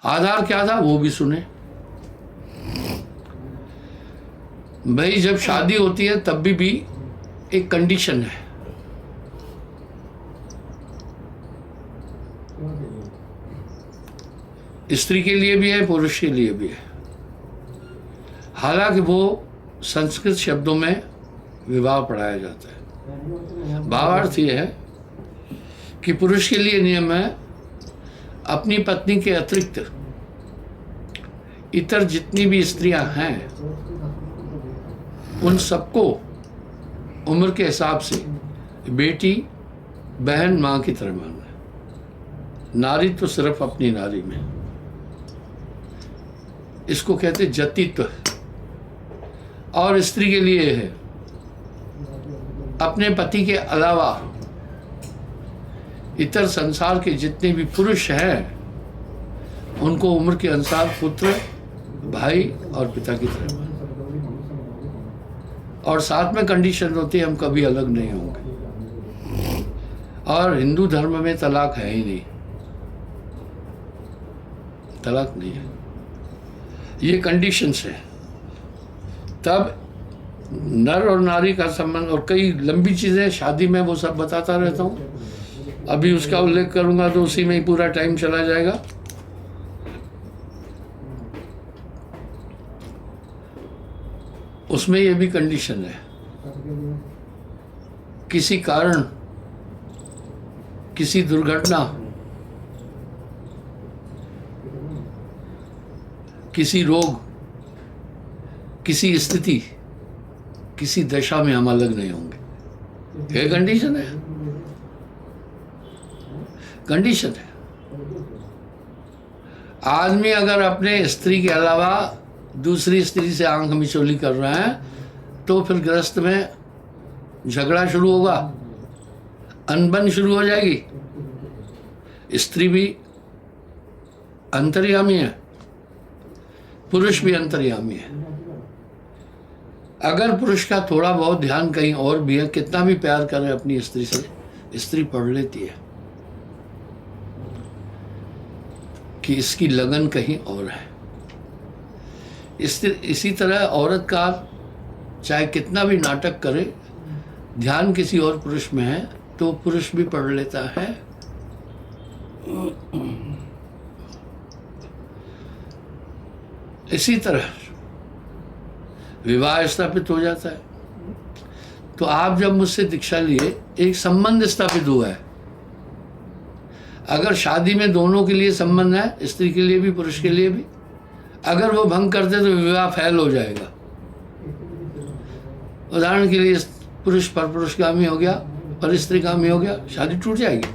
आधार क्या था वो भी सुने। भाई जब शादी होती है तब भी एक कंडीशन है, स्त्री के लिए भी है पुरुष के लिए भी है। हालांकि वो संस्कृत शब्दों में विवाह पढ़ाया जाता है। भावार्थ ये है कि पुरुष के लिए नियम है अपनी पत्नी के अतिरिक्त इतर जितनी भी स्त्रियां हैं उन सबको उम्र के हिसाब से बेटी, बहन, मां की तरह मानना है। नारी तो सिर्फ अपनी नारी में, इसको कहते जतित्व। और स्त्री के लिए है अपने पति के अलावा इतर संसार के जितने भी पुरुष हैं उनको उम्र के अनुसार पुत्र, भाई और पिता की तरह। और साथ में कंडीशन होती है हम कभी अलग नहीं होंगे। और हिंदू धर्म में तलाक है ही नहीं, तलाक नहीं है, ये कंडीशंस है। तब नर और नारी का संबंध और कई लंबी चीजें शादी में वो सब बताता रहता हूँ, अभी उसका उल्लेख करूंगा तो उसी में ही पूरा टाइम चला जाएगा। उसमें ये भी कंडीशन है, किसी कारण, किसी दुर्घटना, किसी रोग, किसी स्थिति, किसी दशा में हम अलग नहीं होंगे। ये कंडीशन है, कंडीशन है। आदमी अगर अपने स्त्री के अलावा दूसरी स्त्री से आंख मिचौली कर रहा है तो फिर गृहस्थ में झगड़ा शुरू होगा, अनबन शुरू हो जाएगी। स्त्री भी अंतर्यामी है, पुरुष भी अंतर्यामी है। अगर पुरुष का थोड़ा बहुत ध्यान कहीं और भी है, कितना भी प्यार करे अपनी स्त्री से, स्त्री पढ़ लेती है कि इसकी लगन कहीं और है। इसी तरह औरत का चाहे कितना भी नाटक करे, ध्यान किसी और पुरुष में है तो पुरुष भी पढ़ लेता है। इसी तरह विवाह स्थापित हो जाता है। तो आप जब मुझसे दीक्षा लिए, एक संबंध स्थापित हुआ है। अगर शादी में दोनों के लिए संबंध है, स्त्री के लिए भी पुरुष के लिए भी, अगर वो भंग करते तो विवाह फैल हो जाएगा। उदाहरण के लिए पुरुष परपुरुषगामी हो गया और स्त्रीगामी हो गया, शादी टूट जाएगी।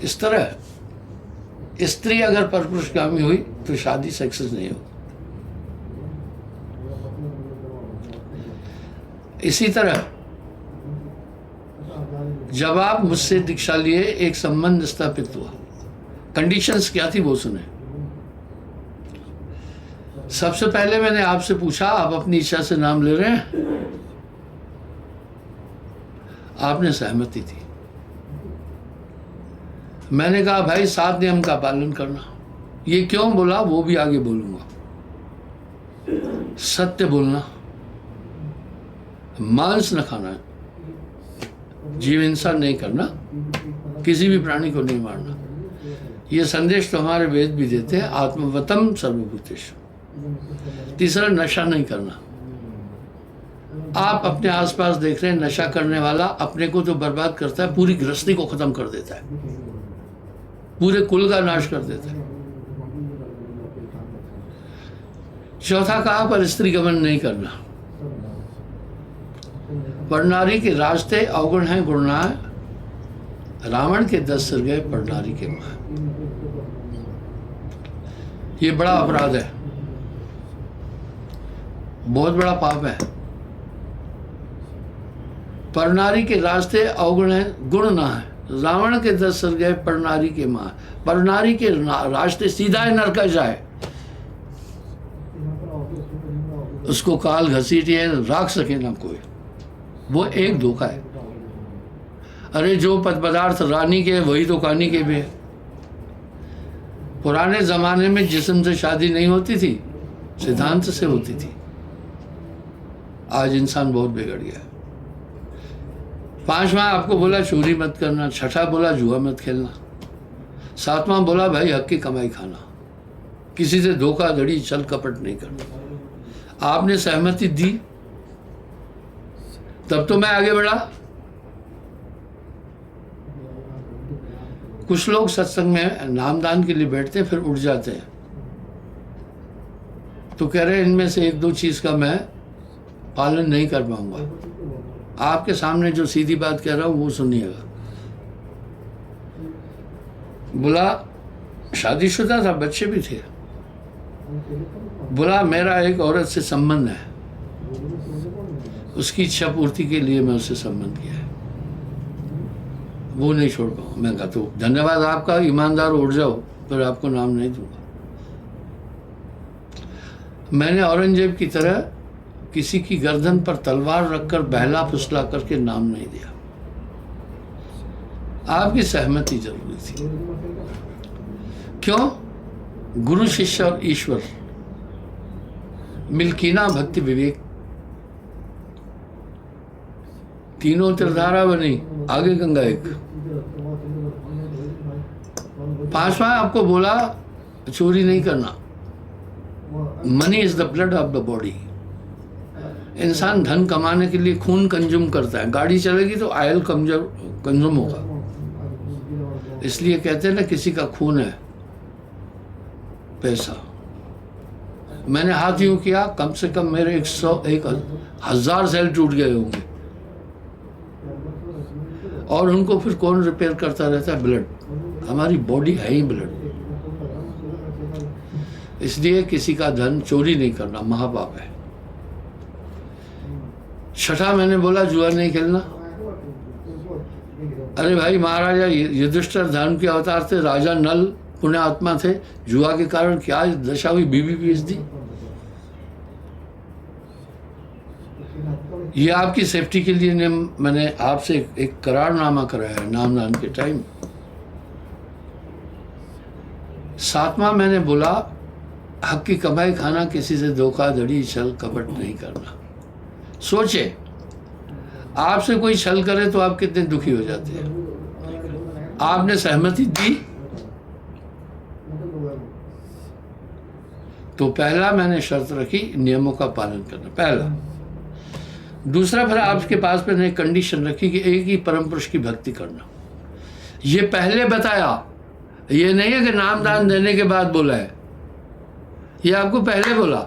इस तरह स्त्री अगर परपुरुषगामी हुई तो शादी सक्सेस नहीं होगी। इसी तरह जब आप मुझसे दीक्षा लिए, एक संबंध स्थापित हुआ। कंडीशंस क्या थी वो सुने। सबसे पहले मैंने आपसे पूछा, आप अपनी इच्छा से नाम ले रहे हैं? आपने सहमति दी। मैंने कहा भाई 7 नियम का पालन करना। ये क्यों बोला वो भी आगे बोलूंगा। सत्य बोलना, मांस न खाना, जीव हिंसा नहीं करना, किसी भी प्राणी को नहीं मारना। ये संदेश तो हमारे वेद भी देते हैं, आत्मवतम सर्वभूतेषु। तीसरा, नशा नहीं करना। आप अपने आसपास देख रहे हैं नशा करने वाला अपने को तो बर्बाद करता है, पूरी गृहस्थी को खत्म कर देता है, पूरे कुल का नाश कर देता है। चौथा कहा, पर स्त्री गमन नहीं करना। पर नारी के रास्ते अवगुण हैं गुणना, रावण के 10 सिर गए पर नारी के मां। ये बड़ा अपराध है, बहुत बड़ा पाप है। पर नारी के रास्ते अवगुण है गुण ना है, रावण के 10 सिर गए पर नारी के मां। पर नारी के रास्ते सीधा है नरक जाए, उसको काल घसीटिए राख सके ना कोई, वो एक धोखा है। अरे जो पद पदार्थ रानी के वही तो कानी के भी है। पुराने ज़माने में जिस्म से शादी नहीं होती थी, सिद्धांत से होती थी। आज इंसान बहुत बिगड़ गया। 5वां आपको बोला चोरी मत करना, 6ठा बोला जुआ मत खेलना, 7वां बोला भाई हक की कमाई खाना, किसी से धोखाधड़ी छल कपट नहीं करना। आपने सहमति दी तब तो मैं आगे बढ़ा। कुछ लोग सत्संग में नामदान के लिए बैठते हैं, फिर उठ जाते हैं, तो कह रहे हैं इनमें से 1-2 चीज का मैं पालन नहीं कर पाऊंगा। आपके सामने जो सीधी बात कह रहा हूं वो सुनिएगा। बोला शादीशुदा था, बच्चे भी थे। बोला मेरा एक औरत से संबंध है, उसकी इच्छा पूर्ति के लिए मैं उससे संबंध किया है, वो नहीं छोड़ पाऊँ। मैं कहा तो धन्यवाद आपका, ईमानदार उठ जाओ, पर आपको नाम नहीं दूंगा। मैंने औरंगजेब की तरह किसी की गर्दन पर तलवार रखकर बहला फुसला करके नाम नहीं दिया। आपकी सहमति जरूरी थी। क्यों? गुरु शिष्य और ईश्वर, मिल्कीना भक्ति विवेक, तीनों त्रिधारा बनी, आगे गंगा एक। 5वां आपको बोला चोरी नहीं करना। Money is the blood of the body. इंसान धन कमाने के लिए खून कंज्यूम करता है। गाड़ी चलेगी तो ऑयल कंज्यूम होगा, इसलिए कहते हैं ना किसी का खून है पैसा। मैंने हाथ यूं किया, कम से कम मेरे 1,000 सेल टूट गए होंगे, और उनको फिर कौन रिपेयर करता रहता है? ब्लड। हमारी बॉडी है ही ब्लड। इसलिए किसी का धन चोरी नहीं करना महापाप है। 6ठा मैंने बोला जुआ नहीं खेलना। अरे भाई, महाराजा युधिष्ठिर धर्म के अवतार थे, राजा नल पुण्य आत्मा थे, जुआ के कारण क्या दशा हुई, बीवी बेच दी। ये आपकी सेफ्टी के लिए मैंने आपसे एक करारनामा कराया है नामदान के टाइम। 7वां मैंने बोला हक की कमाई खाना, किसी से धोखाधड़ी छल कपट नहीं करना। सोचे आपसे कोई छल करे तो आप कितने दुखी हो जाते हैं। आपने सहमति दी तो पहला मैंने शर्त रखी नियमों का पालन करना, पहला। दूसरा, फिर आपके पास मैंने एक कंडीशन रखी कि एक ही परम पुरुष की भक्ति करना। ये पहले बताया, ये नहीं है कि नामदान देने के बाद बोला है, ये आपको पहले बोला।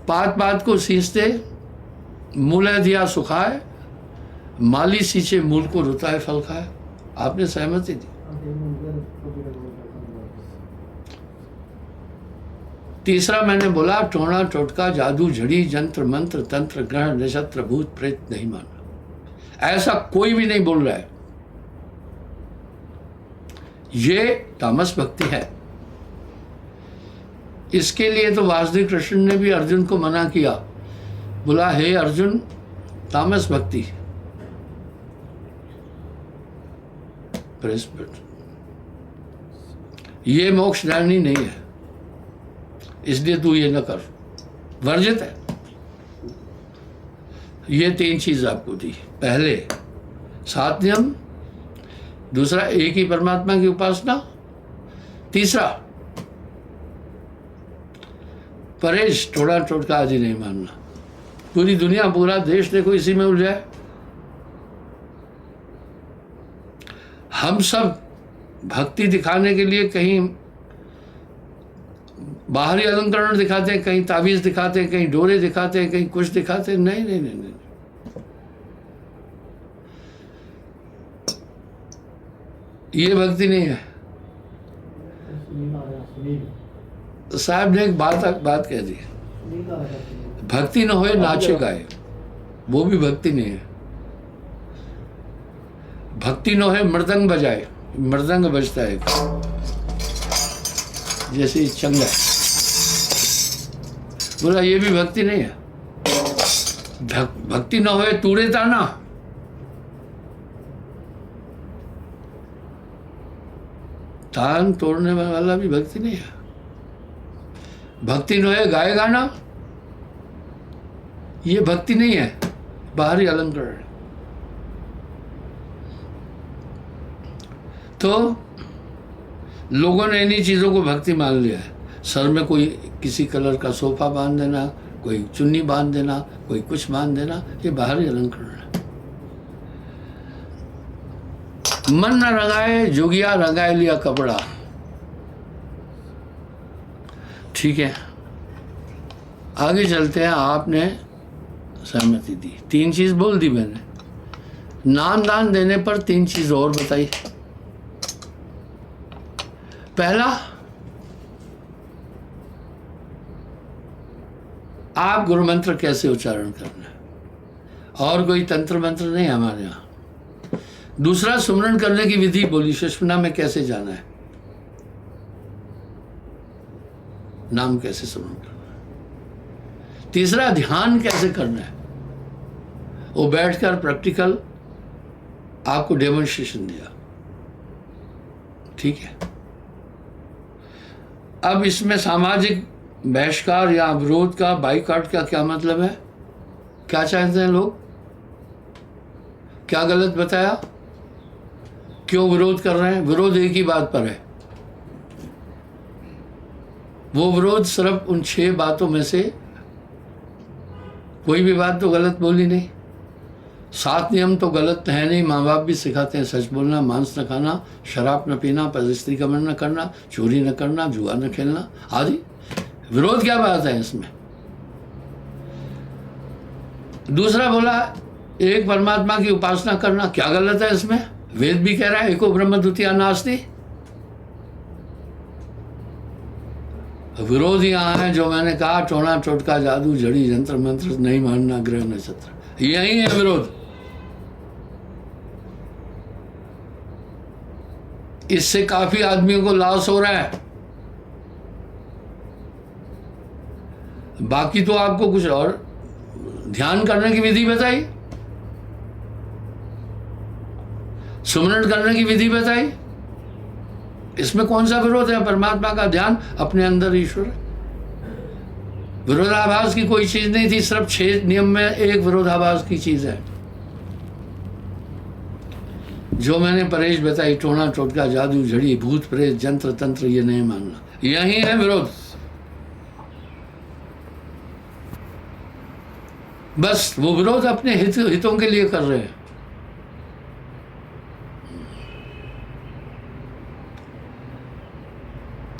पात पात को सींचते मूल दिया सुखाए, माली सींचे मूल को रुताए फल खाए। आपने सहमति दी। तीसरा मैंने बोला टोना टोटका जादू झड़ी जंत्र मंत्र तंत्र ग्रहण नक्षत्र भूत प्रेत नहीं मानना। ऐसा कोई भी नहीं बोल रहा है। ये तामस भक्ति है। इसके लिए तो वासुदेव कृष्ण ने भी अर्जुन को मना किया, बोला हे अर्जुन, तामस भक्ति ये मोक्षदायिनी नहीं है, इसलिए तू ये न कर, वर्जित है। ये 3 चीज आपको दी। पहले 7 नियम, दूसरा एक ही परमात्मा की उपासना, तीसरा परहेज, टोड़ा टोटका आदि नहीं मानना। पूरी दुनिया पूरा देश देखो इसी में उलझा है। हम सब भक्ति दिखाने के लिए कहीं बाहरी अलंकरण दिखाते हैं, कहीं ताबीज दिखाते हैं, कहीं डोरे दिखाते हैं, कहीं कुछ दिखाते हैं। नहीं नहीं नहीं नहीं, ये भक्ति नहीं है। साहब ने एक बात कह दी, भक्ति न होए नाचे गाए, वो भी भक्ति नहीं है। भक्ति न होए मृदंग बजाए, मृदंग बजता है जैसे चंगा, बोला ये भी भक्ति नहीं है। भक्ति न होए तूड़े ताना, तान तोड़ने वाला भी भक्ति नहीं है। भक्ति नो है गाए गाना, ये भक्ति नहीं है, बाहरी अलंकरण। तो लोगों ने इन्हीं चीजों को भक्ति मान लिया है। सर में कोई किसी कलर का सोफा बांध देना, कोई चुन्नी बांध देना, कोई कुछ बांध देना, ये बाहरी अलंकरण है। मन न रंगाए जोगिया रंगाए लिया कपड़ा। ठीक है, आगे चलते हैं। आपने सहमति दी, 3 चीज बोल दी मैंने। नाम दान देने पर 3 चीज और बताई। पहला, आप गुरु मंत्र कैसे उच्चारण करना है, और कोई तंत्र मंत्र नहीं हमारे यहाँ। दूसरा, सुमरन करने की विधि बोली, सुषुम्ना में कैसे जाना है, नाम कैसे सुमरन करना है। तीसरा, ध्यान कैसे करना है, वो बैठकर प्रैक्टिकल आपको डेमोन्स्ट्रेशन दिया। ठीक है, अब इसमें सामाजिक बहिष्कार या विरोध का, बाइकआउट का क्या मतलब है, क्या चाहते हैं लोग, क्या गलत बताया, क्यों विरोध कर रहे हैं। विरोध एक ही बात पर है, वो विरोध सिर्फ उन 6 बातों में से कोई भी बात तो गलत बोली नहीं। 7 नियम तो गलत है नहीं, माँ बाप भी सिखाते हैं, सच बोलना, मांस न खाना, शराब न पीना, परस्त्री कमर न करना, चोरी न करना, जुआ न खेलना आदि। विरोध क्या बात है इसमें। दूसरा बोला एक परमात्मा की उपासना करना, क्या गलत है इसमें, वेद भी कह रहा है एको ब्रह्म द्वितीया नास्ति। विरोध यहाँ है जो मैंने कहा, टोना टोटका जादू जड़ी जंत्र मंत्र नहीं मानना ग्रह नक्षत्र, यही है विरोध। इससे काफी आदमियों को लॉस हो रहा है। बाकी तो आपको कुछ और ध्यान करने की विधि बताई, सुमरन करने की विधि बताई, इसमें कौन सा विरोध है। परमात्मा का ध्यान, अपने अंदर ईश्वर। विरोधाभास की कोई चीज नहीं थी, सिर्फ 6 नियम में एक विरोधाभास की चीज है जो मैंने परहेज बताई, टोना टोटका जादू झड़ी भूत प्रेत जंत्र तंत्र ये नहीं मानना, यही है विरोध। बस वो विरोध अपने हितों के लिए कर रहे हैं।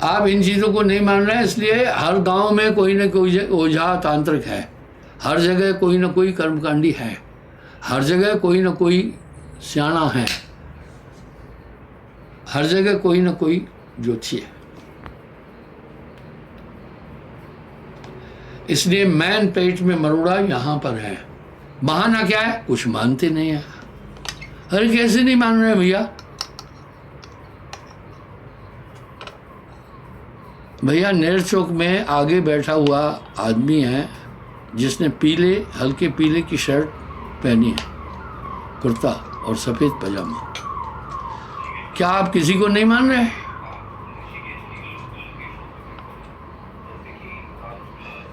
आप इन चीजों को नहीं मान रहे हैं, इसलिए हर गांव में कोई न कोई ओझा तांत्रिक है, हर जगह कोई न कोई कर्मकांडी है, हर जगह कोई न कोई सियाना है, हर जगह कोई न कोई ज्योतिषी है। इसलिए मैन पेट में मरोड़ा यहां पर है। बहाना क्या है, कुछ मानते नहीं है। अरे कैसे नहीं मान रहे भैया, भैया नेर चौक में आगे बैठा हुआ आदमी है जिसने पीले, हल्के पीले की शर्ट पहनी है, कुर्ता और सफेद पजामा। क्या आप किसी को नहीं मान रहे?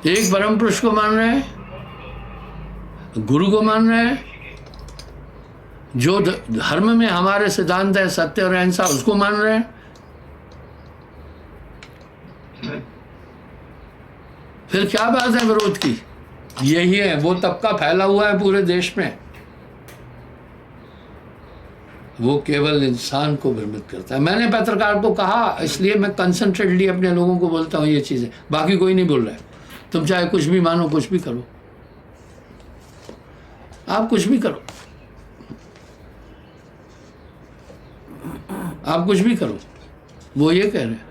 एक परम पुरुष को मान रहे हैं, गुरु को मान रहे हैं, जो धर्म में हमारे सिद्धांत है सत्य और अहिंसा, उसको मान रहे हैं। फिर क्या बात है विरोध की? यही है, वो तबका फैला हुआ है पूरे देश में, वो केवल इंसान को भ्रमित करता है। मैंने पत्रकार को कहा, इसलिए मैं कंसंट्रेटली अपने लोगों को बोलता हूँ ये चीजें, बाकी कोई नहीं बोल रहा है। तुम चाहे कुछ भी मानो, कुछ भी करो, आप कुछ भी करो, आप कुछ भी करो, वो ये कह रहे हैं।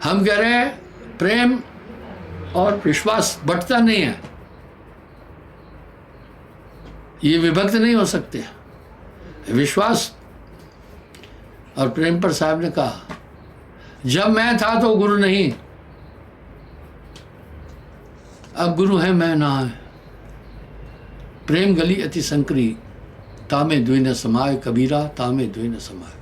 हम कह रहे हैं प्रेम और विश्वास बंटता नहीं है, ये विभक्त नहीं हो सकते। विश्वास और प्रेम पर साहब ने कहा, जब मैं था तो गुरु नहीं, अब गुरु है मैं ना है। प्रेम गली अति संकरी, तामे द्विन समाय, कबीरा तामे द्विन समाय।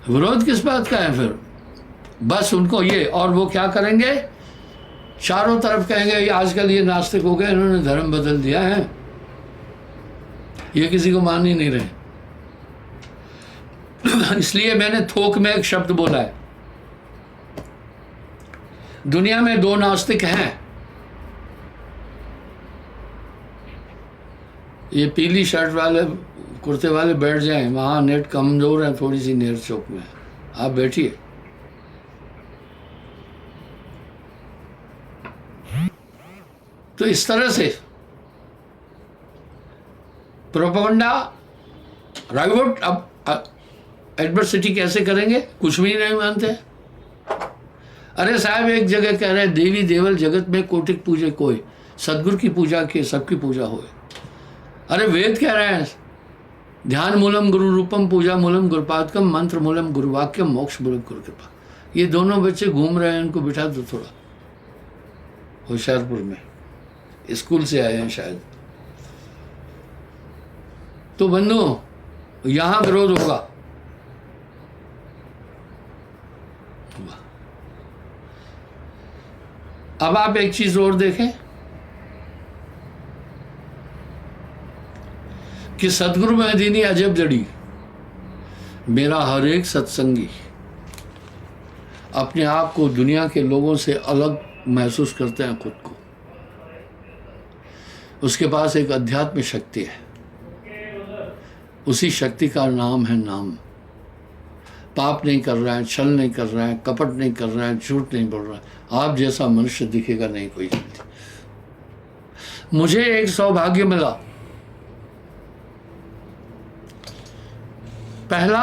विरोध किस बात का है फिर? बस उनको ये, और वो क्या करेंगे, चारों तरफ कहेंगे ये आजकल ये नास्तिक हो गए, इन्होंने धर्म बदल दिया है, ये किसी को मान ही नहीं रहे। इसलिए मैंने थोक में एक शब्द बोला है, दुनिया में दो नास्तिक हैं, ये पीली शर्ट वाले कुर्ते वाले बैठ जाएं, वहाँ नेट कमजोर है थोड़ी सी, नेर चौक में आप बैठिए। तो इस तरह से प्रोपेगेंडा राइवट अब एडवर्सिटी कैसे करेंगे, कुछ भी नहीं मानते। अरे साहब एक जगह कह रहे हैं देवी देवल जगत में कोटिक पूजे कोई, सदगुरु की पूजा के सबकी पूजा होए। अरे वेद कह रहे हैं ध्यान मूलम गुरु रूपम पूजा मूलम गुरुपादकम मंत्र मूलम गुरुवाक्यम मोक्ष मूलम गुरु कृपा। ये दोनों बच्चे घूम रहे हैं, इनको बिठा दो थोड़ा, होशियारपुर में स्कूल से आए हैं शायद। तो बंधुओं यहां विरोध होगा। अब आप एक चीज और देखें कि सतगुरु मेहदीनी अजब जड़ी, मेरा हर एक सत्संगी अपने आप को दुनिया के लोगों से अलग महसूस करते हैं खुद को। उसके पास एक अध्यात्म शक्ति है, उसी शक्ति का नाम है नाम। पाप नहीं कर रहा है, छल नहीं कर रहा है, कपट नहीं कर रहा है, झूठ नहीं बोल रहा है। आप जैसा मनुष्य दिखेगा नहीं कोई जल्दी। मुझे एक सौभाग्य मिला। पहला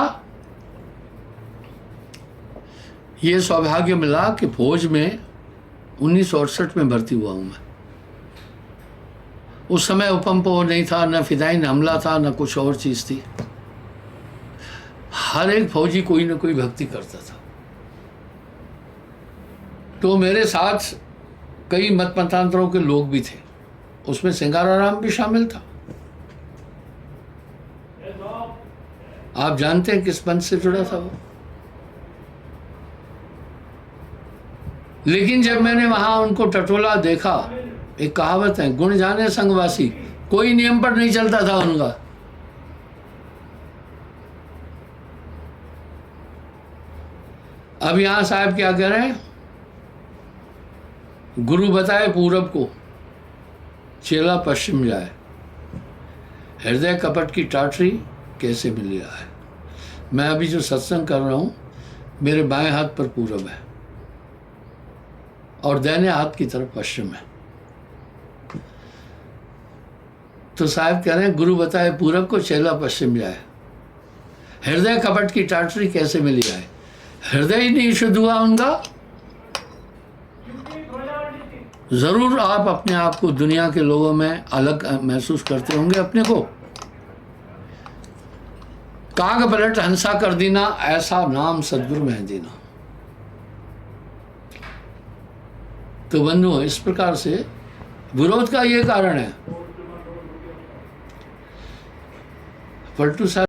ये सौभाग्य मिला कि फौज में 1968 में भर्ती हुआ हूं मैं। उस समय उपम्पो नहीं था, न फिदाइन हमला था, न कुछ और चीज थी। हर एक फौजी कोई ना कोई भक्ति करता था। तो मेरे साथ कई मत मतांतरों के लोग भी थे, उसमें सिंगाराराम भी शामिल था। आप जानते हैं किस पंथ से जुड़ा था वो। लेकिन जब मैंने वहां उनको टटोला देखा, एक कहावत है गुण जाने संगवासी, कोई नियम पर नहीं चलता था उनका। अब यहां साहब क्या कह रहे हैं, गुरु बताए पूरब को चेला पश्चिम जाए, हृदय कपट की टाटरी कैसे मिल रहा है। मैं अभी जो सत्संग कर रहा हूं, मेरे बाएं हाथ पर पूरब है और दाहिने हाथ की तरफ पश्चिम है। तो साहब कह रहे हैं गुरु बताए पूरब को चेला पश्चिम जाए, हृदय कपट की टाटरी कैसे मिल जाए। हृदय ही नहीं शुद्ध हुआ उनका। जरूर आप अपने आप को दुनिया के लोगों में अलग महसूस करते होंगे अपने को। काग पलट हंसा कर देना, ऐसा नाम सदगुरु मेहदीना। तो बंधुओं इस प्रकार से विरोध का ये कारण है। पलटू साहब